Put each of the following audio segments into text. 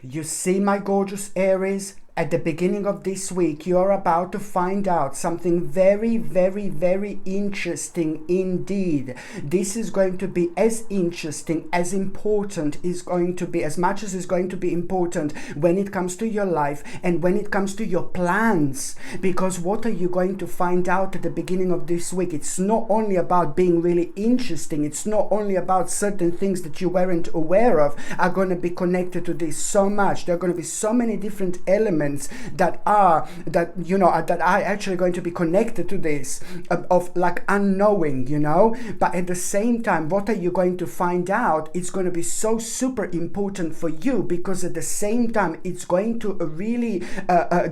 You see, my gorgeous Aries, at the beginning of this week, you're about to find out something very, very, very interesting indeed. This is going to be as interesting, as important is going to be, as much as is going to be important when it comes to your life and when it comes to your plans. Because what are you going to find out at the beginning of this week? It's not only about being really interesting. It's not only about certain things that you weren't aware of are going to be connected to this so much. There are going to be so many different elements that are actually going to be connected to this of like unknowing, but at the same time, what are you going to find out? It's going to be so super important for you, because at the same time it's going to really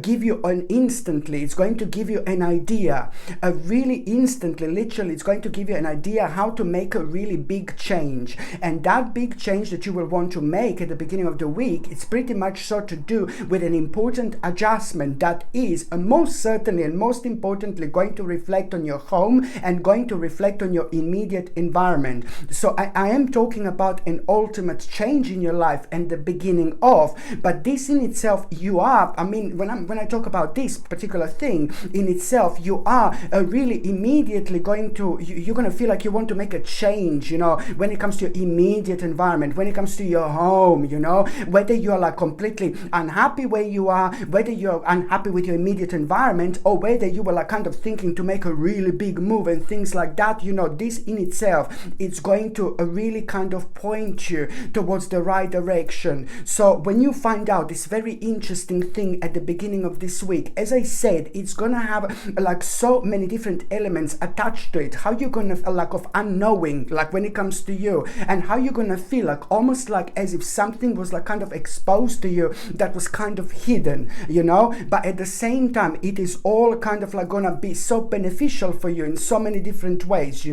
give you it's going to give you an idea, really instantly, literally, it's going to give you an idea how to make a really big change. And that big change that you will want to make at the beginning of the week, it's pretty much so to do with an important adjustment that is most certainly and most importantly going to reflect on your home and going to reflect on your immediate environment. So I am talking about an ultimate change in your life and the beginning of, but this in itself, when I talk about this particular thing in itself, you are really immediately you're going to feel like you want to make a change, when it comes to your immediate environment, when it comes to your home, whether you're like completely unhappy where you are, whether you're unhappy with your immediate environment, or whether you were like kind of thinking to make a really big move and things like that, this in itself, it's going to really kind of point you towards the right direction. So when you find out this very interesting thing at the beginning of this week, as I said, it's gonna have like so many different elements attached to it. How you're gonna like of unknowing, like when it comes to you, and how you're gonna feel like almost like as if something was like kind of exposed to you that was kind of hidden, but at the same time it is all kind of like gonna be so beneficial for you in so many different ways,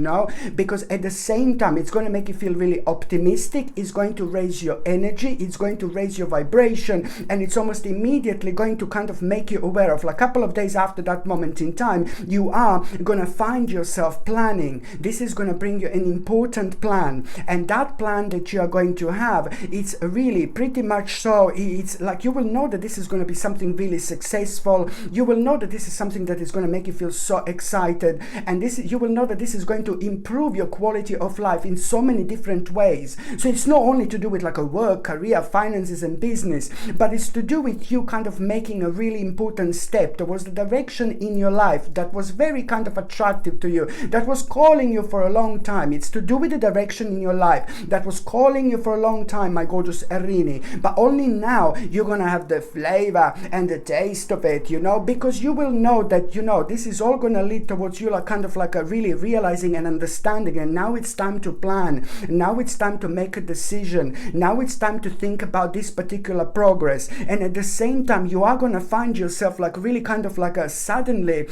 because at the same time it's going to make you feel really optimistic, it's going to raise your energy, it's going to raise your vibration, and it's almost immediately going to kind of make you aware of, like a couple of days after that moment in time, you are going to find yourself planning. This is going to bring you an important plan, and that plan that you are going to have, it's really pretty much so, it's like you will know that this is going to be something really successful. You will know that this is something that is going to make you feel so excited, and you will know that this is going to improve your quality of life in so many different ways. So it's not only to do with like a work, career, finances and business, but it's to do with you kind of making a really important step towards the direction in your life that was very kind of attractive to you, that was calling you for a long time. It's to do with the direction in your life that was calling you for a long time, my gorgeous Erini, but only now you're gonna have the flavor and the taste of it, because you will know that, this is all gonna lead towards you like kind of like a really realizing and understanding, and now it's time to plan, now it's time to make a decision, now it's time to think about this particular progress. And at the same time, you are gonna find yourself like really kind of like a suddenly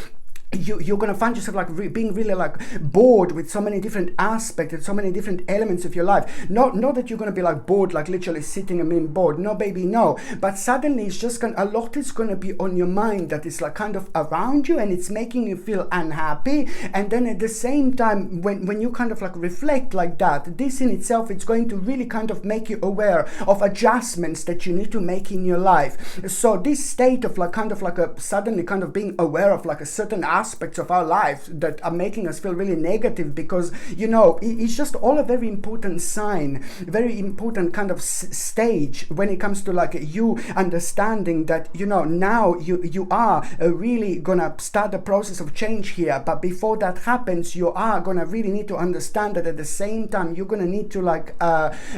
you're going to find yourself like being really like bored with so many different aspects and so many different elements of your life. Not that you're going to be like bored, like literally sitting and being bored. No, baby, no. But suddenly it's just a lot is going to be on your mind that is like kind of around you, and it's making you feel unhappy. And then at the same time, when you kind of like reflect like that, this in itself, it's going to really kind of make you aware of adjustments that you need to make in your life. So this state of like kind of like a suddenly kind of being aware of like a certain aspects of our life that are making us feel really negative, because it's just all a very important sign, very important kind of stage when it comes to like you understanding that now you are really gonna start the process of change here. But before that happens, you are gonna really need to understand that at the same time you're gonna need to like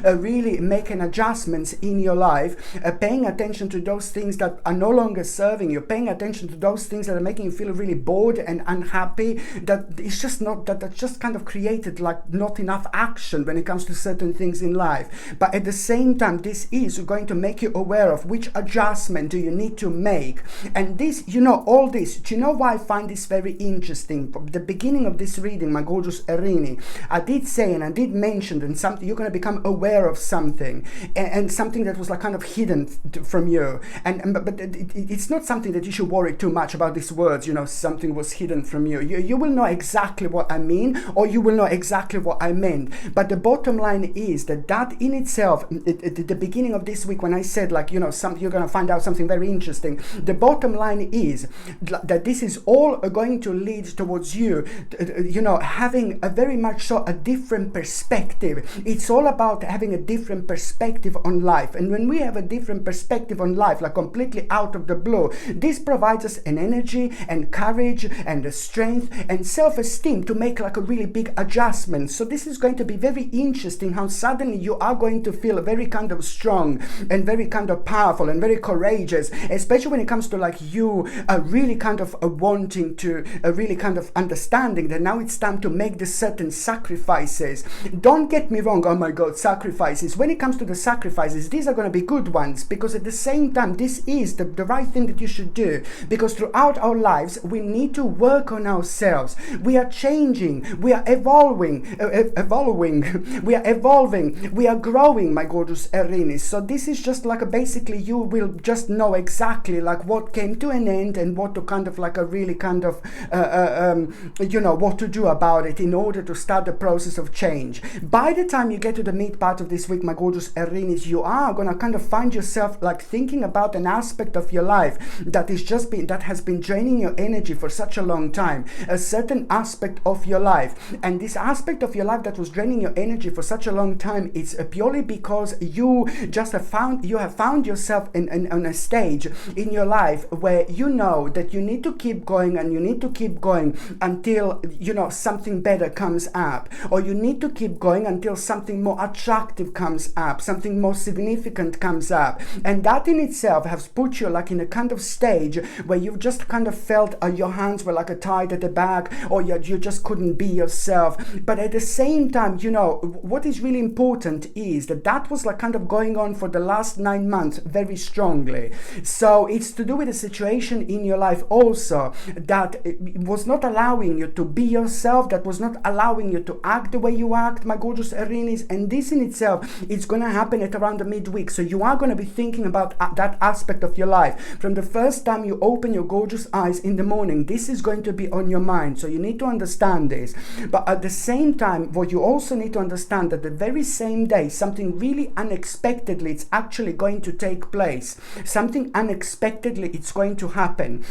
really make an adjustments in your life, paying attention to those things that are no longer serving you, paying attention to those things that are making you feel really bored and unhappy, that it's just not that's just kind of created like not enough action when it comes to certain things in life. But at the same time, this is going to make you aware of which adjustment do you need to make. And this, all this, do you know why I find this very interesting? From the beginning of this reading, my gorgeous Erini, I did say and I did mention that something you're going to become aware of something, and something that was like kind of hidden from you, but it's not something that you should worry too much about these words, something was was hidden from you. You will know exactly what I mean, or you will know exactly what I meant. But the bottom line is that in itself, at the beginning of this week, when I said, like, you know, you're going to find out something very interesting, the bottom line is that this is all going to lead towards you, you know, having a very much so a different perspective. It's all about having a different perspective on life. And when we have a different perspective on life, like completely out of the blue, this provides us an energy and courage and a strength and self-esteem to make like a really big adjustment. So this is going to be very interesting, how suddenly you are going to feel very kind of strong and very kind of powerful and very courageous, especially when it comes to like you really kind of wanting to really kind of understanding that now it's time to make the certain sacrifices. Don't get me wrong, oh my God, sacrifices. When it comes to the sacrifices, these are going to be good ones, because at the same time, this is the right thing that you should do, because throughout our lives, we need to work on ourselves. We are changing, we are evolving, we are evolving, we are growing, my gorgeous Aries. So this is just like basically you will just know exactly like what came to an end and what to kind of like a really kind of you know, what to do about it in order to start the process of change. By the time you get to the mid part of this week, my gorgeous Aries, you are gonna kind of find yourself like thinking about an aspect of your life that has been draining your energy for such a long time, a certain aspect of your life. And this aspect of your life that was draining your energy for such a long time, it's purely because you have found yourself on a stage in your life where you know that you need to keep going, and you need to keep going until, you know, something better comes up, or you need to keep going until something more attractive comes up, something more significant comes up. And that in itself has put you like in a kind of stage where you've just kind of felt your hands were like tied at the back, or you just couldn't be yourself. But at the same time, you know, what is really important is that was like kind of going on for the last 9 months very strongly. So it's to do with a situation in your life also that was not allowing you to be yourself, that was not allowing you to act the way you act, my gorgeous Aries. And this in itself, it's going to happen at around the midweek. So you are going to be thinking about that aspect of your life from the first time you open your gorgeous eyes in the morning. This is going to be on your mind. So you need to understand this. But at the same time, what you also need to understand that the very same day, something really unexpectedly, it's actually going to take place. Something unexpectedly, it's going to happen.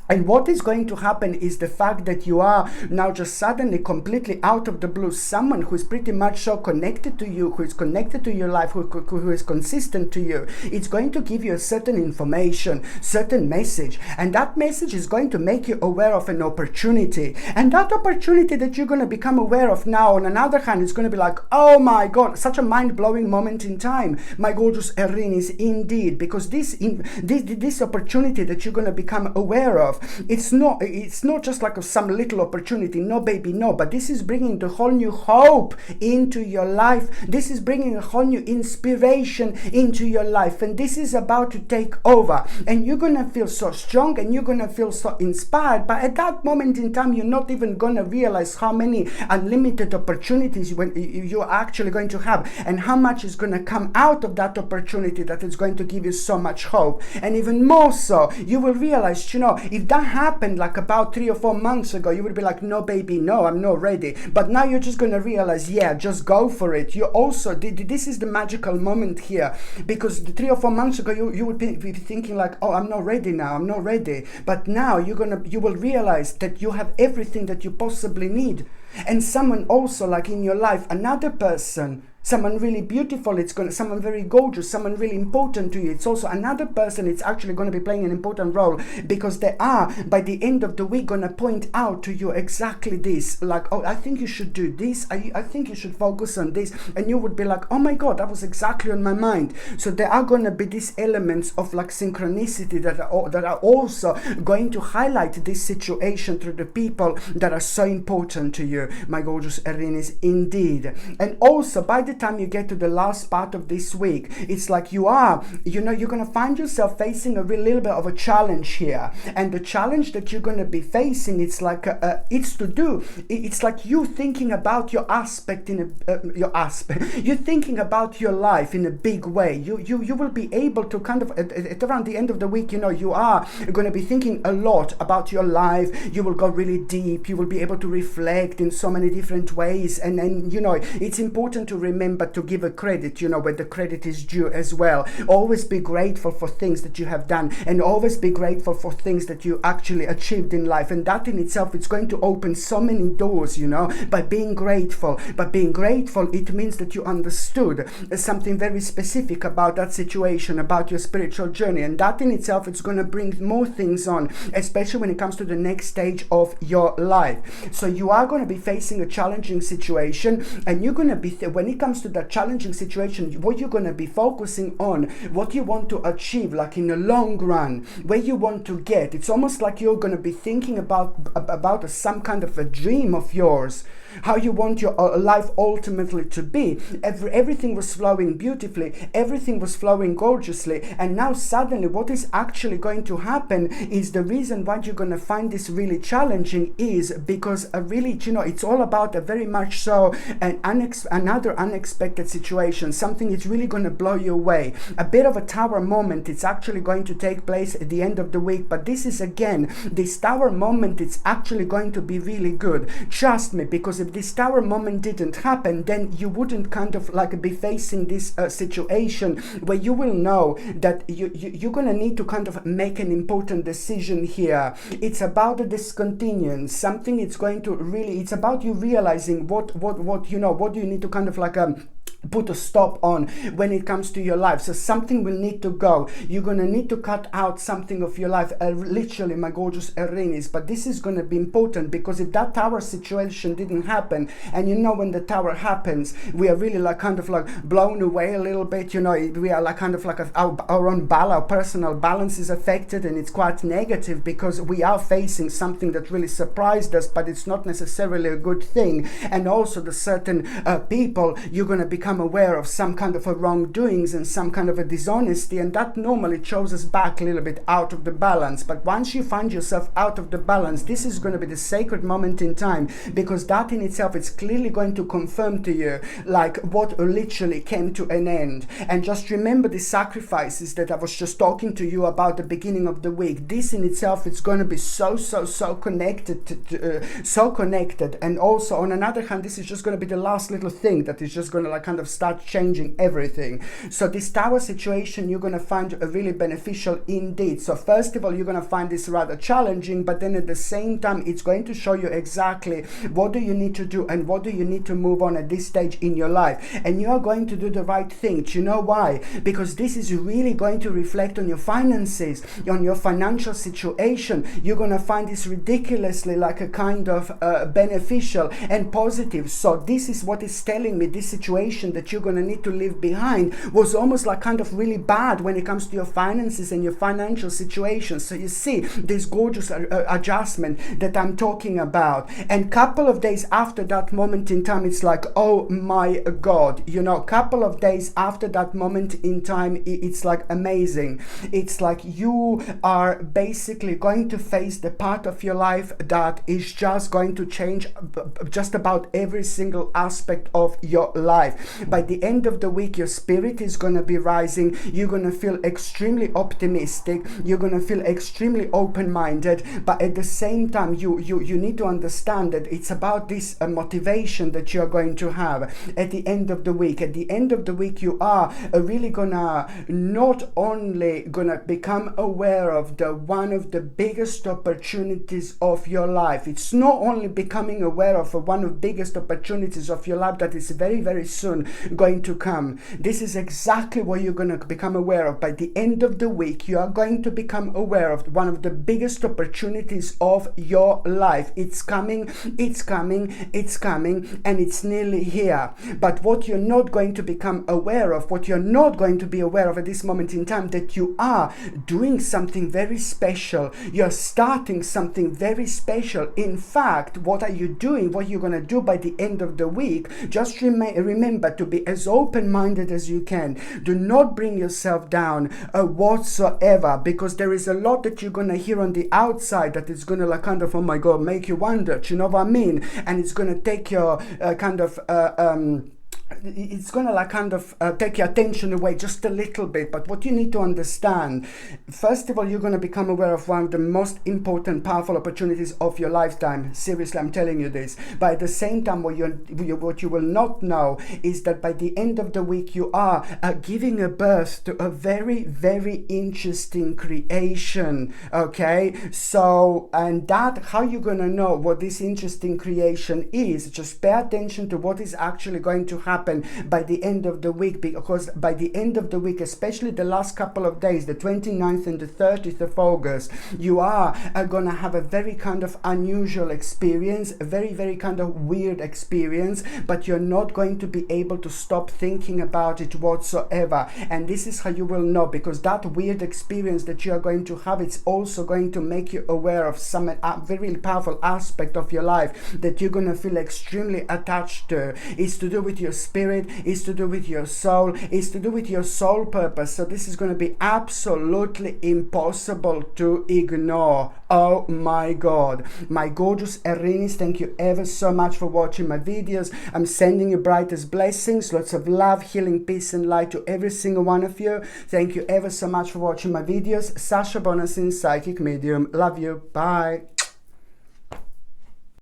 And what is going to happen is the fact that you are now just suddenly completely out of the blue, someone who is pretty much so connected to you, who is connected to your life, who is consistent to you. It's going to give you a certain information, certain message, and that message is going to make you aware of an opportunity. And that opportunity that you're going to become aware of now, on another hand, is going to be like, oh my God, such a mind-blowing moment in time, my gorgeous Aries, indeed, because this opportunity that you're going to become aware of, it's not just like some little opportunity, no baby, no, but this is bringing the whole new hope into your life. This is bringing a whole new inspiration into your life, and this is about to take over, and you're gonna feel so strong and you're gonna feel so inspired. But at that moment in time, you're not even gonna realize how many unlimited opportunities you're actually going to have, and how much is gonna come out of that opportunity that is going to give you so much hope. And even more so, you will realize, you know, if that happened like about 3 or 4 months ago, you would be like, no baby, no, I'm not ready. But now you're just going to realize, yeah, just go for it. You also, this is the magical moment here, because 3 or 4 months ago, you would be thinking like, oh, I'm not ready now, I'm not ready. But now you will realize that you have everything that you possibly need. And someone also like in your life, another person, someone really beautiful, someone very gorgeous, someone really important to you. It's also another person, it's actually going to be playing an important role, because they are, by the end of the week, going to point out to you exactly this, like, oh, I think you should do this, I think you should focus on this, and you would be like, oh my God, that was exactly on my mind. So there are going to be these elements of like synchronicity that are also going to highlight this situation through the people that are so important to you, my gorgeous Aries, indeed. And also, by the time you get to the last part of this week, it's like you're going to find yourself facing a little bit of a challenge here. And the challenge that you're going to be facing, it's like it's like you thinking about your aspect you're thinking about your life in a big way. You will be able to kind of at around the end of the week, you are going to be thinking a lot about your life. You will go really deep. You will be able to reflect in so many different ways. And then, it's important to remember to give a credit, where the credit is due as well. Always be grateful for things that you have done, and always be grateful for things that you actually achieved in life. And that in itself, it's going to open so many doors, by being grateful. But being grateful, it means that you understood something very specific about that situation, about your spiritual journey. And that in itself, it's going to bring more things on, especially when it comes to the next stage of your life. So you are going to be facing a challenging situation, and you're going to be, when it comes to that challenging situation, what you're going to be focusing on, what you want to achieve, like in the long run, where you want to get. It's almost like you're going to be thinking about some kind of a dream of yours, how you want your life ultimately to be. Everything was flowing beautifully, everything was flowing gorgeously, and now suddenly what is actually going to happen is, the reason why you're going to find this really challenging is because it's all about a very much so another unexpected situation. Something is really going to blow you away. A bit of a tower moment. It's actually going to take place at the end of the week, but this tower moment, it's actually going to be really good. Trust me, because if this tower moment didn't happen, then you wouldn't kind of like be facing this situation where you will know that you're going to need to kind of make an important decision here. It's about the discontinuance. Something it's going to really, it's about you realizing what do you need to kind of like put a stop on when it comes to your life. So something will need to go. You're going to need to cut out something of your life, literally, my gorgeous Aries. But this is going to be important, because if that tower situation didn't happen, and when the tower happens, we are really like kind of like blown away a little bit. We are like kind of like our own our personal balance is affected, and it's quite negative, because we are facing something that really surprised us, but it's not necessarily a good thing. And also the certain people, you're going to become aware of some kind of a wrongdoings and some kind of a dishonesty, and that normally throws us back a little bit out of the balance. But once you find yourself out of the balance, this is going to be the sacred moment in time, because that in itself is clearly going to confirm to you like what literally came to an end. And just remember the sacrifices that I was just talking to you about the beginning of the week. This in itself, it's going to be so connected so connected. And also on another hand, this is just going to be the last little thing that is just going to like kind of start changing everything. So this tower situation, you're going to find really beneficial indeed. So first of all, you're going to find this rather challenging, but then at the same time, it's going to show you exactly what do you need to do and what do you need to move on at this stage in your life. And you are going to do the right thing. Do you know why? Because this is really going to reflect on your finances, on your financial situation. You're going to find this ridiculously like a kind of beneficial and positive. So this is what is telling me, this situation that you're going to need to leave behind was almost like kind of really bad when it comes to your finances and your financial situation. So you see this gorgeous adjustment that I'm talking about. And couple of days after that moment in time, it's like, oh my God, couple of days after that moment in time, it's like amazing. It's like you are basically going to face the part of your life that is just going to change just about every single aspect of your life. By the end of the week, your spirit is going to be rising. You're going to feel extremely optimistic. You're going to feel extremely open-minded. But at the same time, you need to understand that it's about this motivation that you're going to have at the end of the week. At the end of the week, you are really gonna not only gonna become aware of one of the biggest opportunities of your life. It's not only becoming aware of one of the biggest opportunities of your life that is very, very soon going to come. This is exactly what you're going to become aware of. By the end of the week, you are going to become aware of one of the biggest opportunities of your life. It's coming, it's coming, it's coming, and it's nearly here. But what you're not going to become aware of, what you're not going to be aware of at this moment in time, that you are doing something very special. You're starting something very special. In fact, what are you doing? What you're going to do by the end of the week? Just remember to be as open-minded as you can. Do not bring yourself down whatsoever, because there is a lot that you're going to hear on the outside that is going to like kind of, oh my God, make you wonder, do you know what I mean? And it's going to take your it's gonna like kind of take your attention away just a little bit. But what you need to understand, first of all, you're going to become aware of one of the most important, powerful opportunities of your lifetime. Seriously, I'm telling you this. But at the same time, what you will not know is that by the end of the week, you are giving a birth to a very, very interesting creation. Okay, so, and that, how you're going to know what this interesting creation is, just pay attention to what is actually going to happen by the end of the week, because by the end of the week, especially the last couple of days, the 29th and the 30th of August, you are going to have a very kind of unusual experience, a very, very kind of weird experience, but you're not going to be able to stop thinking about it whatsoever. And this is how you will know, because that weird experience that you are going to have, it's also going to make you aware of some very powerful aspect of your life that you're going to feel extremely attached to. It's to do with your spirit, is to do with your soul, is to do with your soul purpose. So this is going to be absolutely impossible to ignore. Oh my God, my gorgeous Aries, thank you ever so much for watching my videos. I'm sending you brightest blessings, lots of love, healing, peace and light to every single one of you. Thank you ever so much for watching my videos. Sasha Bonasin, psychic medium. Love you. Bye.